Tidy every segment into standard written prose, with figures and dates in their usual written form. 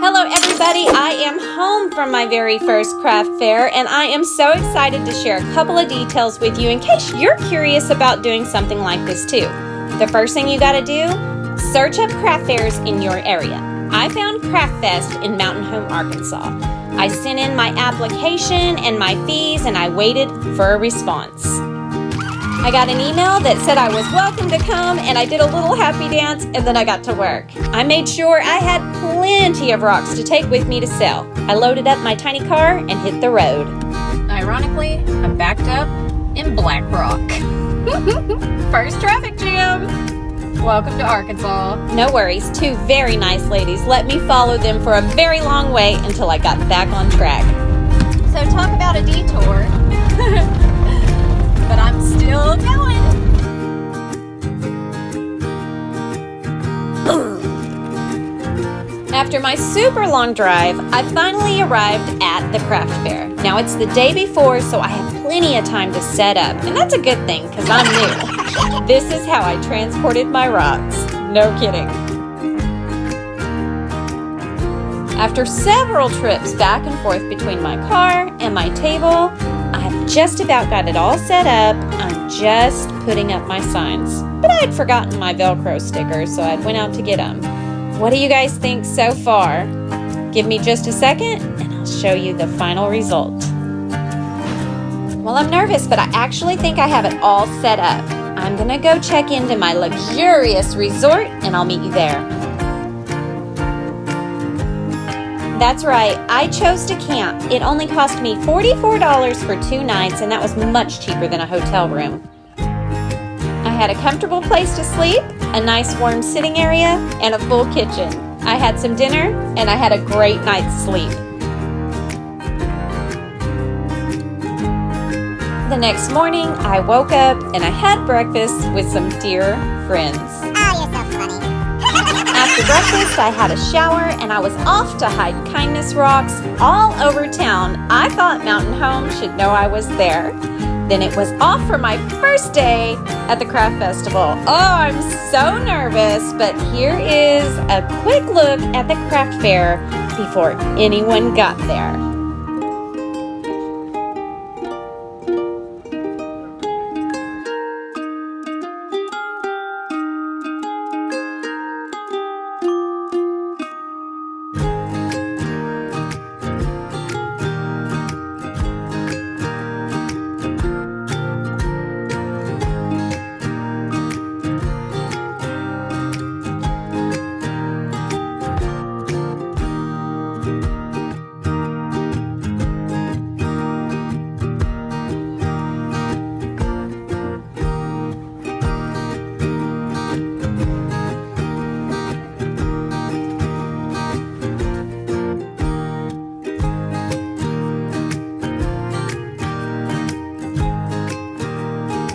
Hello everybody, I am home from my very first craft fair and I am so excited to share a couple of details with you in case you're curious about doing something like this too. The first thing you gotta do, search up craft fairs in your area. I found Craft Fest in Mountain Home, Arkansas. I sent in my application and my fees and I waited for a response. I got an email that said I was welcome to come and I did a little happy dance and then I got to work. I made sure I had plenty of rocks to take with me to sell. I loaded up my tiny car and hit the road. Ironically, I'm backed up in Black Rock. First traffic jam. Welcome to Arkansas. No worries, two very nice ladies let me follow them for a very long way until I got back on track. So talk about a detour. But I'm still going. After my super long drive, I finally arrived at the craft fair. Now it's the day before, so I have plenty of time to set up. And that's a good thing, because I'm new. This is how I transported my rocks. No kidding. After several trips back and forth between my car and my table, I've just about got it all set up. I'm just putting up my signs. But I had forgotten my Velcro stickers, so I went out to get them. What do you guys think so far? Give me just a second, and I'll show you the final result. Well, I'm nervous, but I actually think I have it all set up. I'm gonna go check into my luxurious resort, and I'll meet you there. That's right, I chose to camp. It only cost me $44 for 2 nights, and that was much cheaper than a hotel room. I had a comfortable place to sleep, a nice warm sitting area, and a full kitchen. I had some dinner, and I had a great night's sleep. The next morning, I woke up, and I had breakfast with some dear friends. After breakfast, I had a shower and I was off to hide kindness rocks all over town. I thought Mountain Home should know I was there. Then it was off for my first day at the craft festival. Oh, I'm so nervous, but here is a quick look at the craft fair before anyone got there.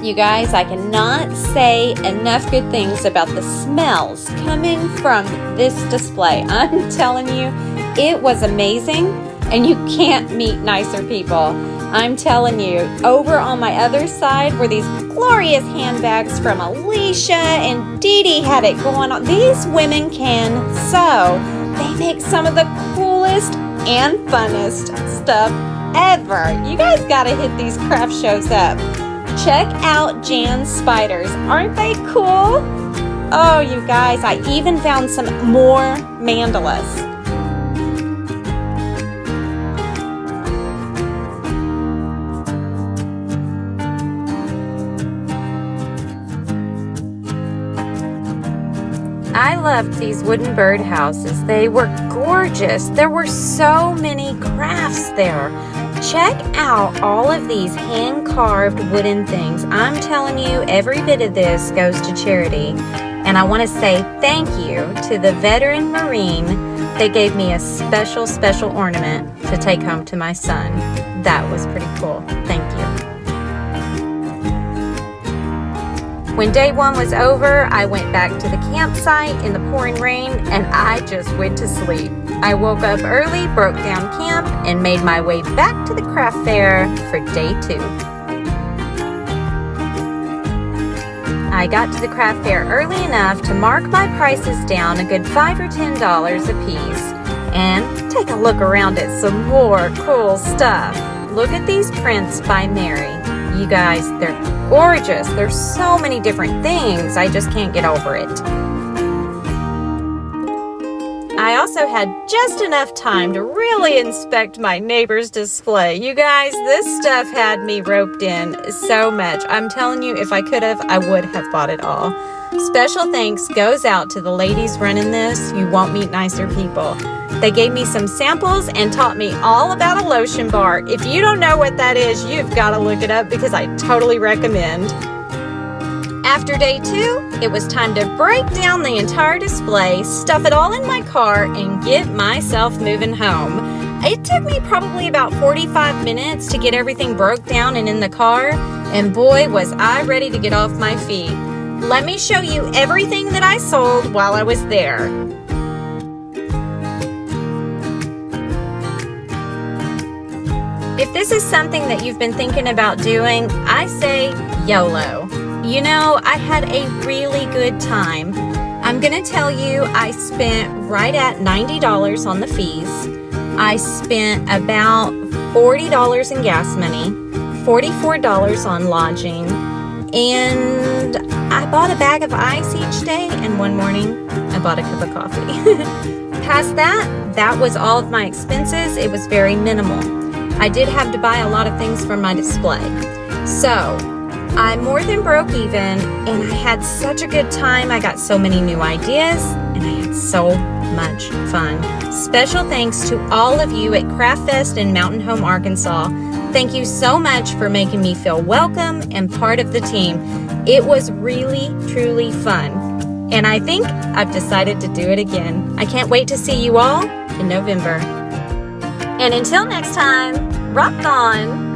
You guys, I cannot say enough good things about the smells coming from this display. I'm telling you, it was amazing, and you can't meet nicer people. I'm telling you, over on my other side were these glorious handbags from Alicia, and Dee Dee had it going on. These women can sew. They make some of the coolest and funnest stuff ever. You guys gotta hit these craft shows up. Check out Jan's spiders. Aren't they cool? Oh, you guys, I even found some more mandalas. I loved these wooden birdhouses. They were gorgeous. There were so many crafts there. Check out all of these hand-carved wooden things. I'm telling you, every bit of this goes to charity. And I want to say thank you to the veteran Marine. They gave me a special ornament to take home to my son. That was pretty cool. Thank you. When day one was over, I went back to the campsite in the pouring rain and I just went to sleep. I woke up early, broke down camp, and made my way back to the craft fair for day 2. I got to the craft fair early enough to mark my prices down a good $5 or $10 a piece. and take a look around at some more cool stuff. Look at these prints by Mary. You guys, they're gorgeous. There's so many different things. I just can't get over it. I also had just enough time to really inspect my neighbor's display. You guys, this stuff had me roped in so much. I'm telling you, if I could have, I would have bought it all. Special thanks goes out to the ladies running this. You won't meet nicer people. They gave me some samples and taught me all about a lotion bar. If you don't know what that is, you've got to look it up because I totally recommend. After day 2, it was time to break down the entire display, stuff it all in my car, and get myself moving home. It took me probably about 45 minutes to get everything broke down and in the car, and boy, was I ready to get off my feet. Let me show you everything that I sold while I was there. If this is something that you've been thinking about doing, I say YOLO. You know, I had a really good time. I'm gonna tell you, I spent right at $90 on the fees. I spent about $40 in gas money, $44 on lodging, and I bought a bag of ice each day, and one morning I bought a cup of coffee. Past that was all of my expenses. It was very minimal. I did have to buy a lot of things from my display. So, I more than broke even, and I had such a good time. I got so many new ideas, and I had so much fun. Special thanks to all of you at Craft Fest in Mountain Home, Arkansas. Thank you so much for making me feel welcome and part of the team. It was really, truly fun. And I think I've decided to do it again. I can't wait to see you all in November. And until next time, rock on!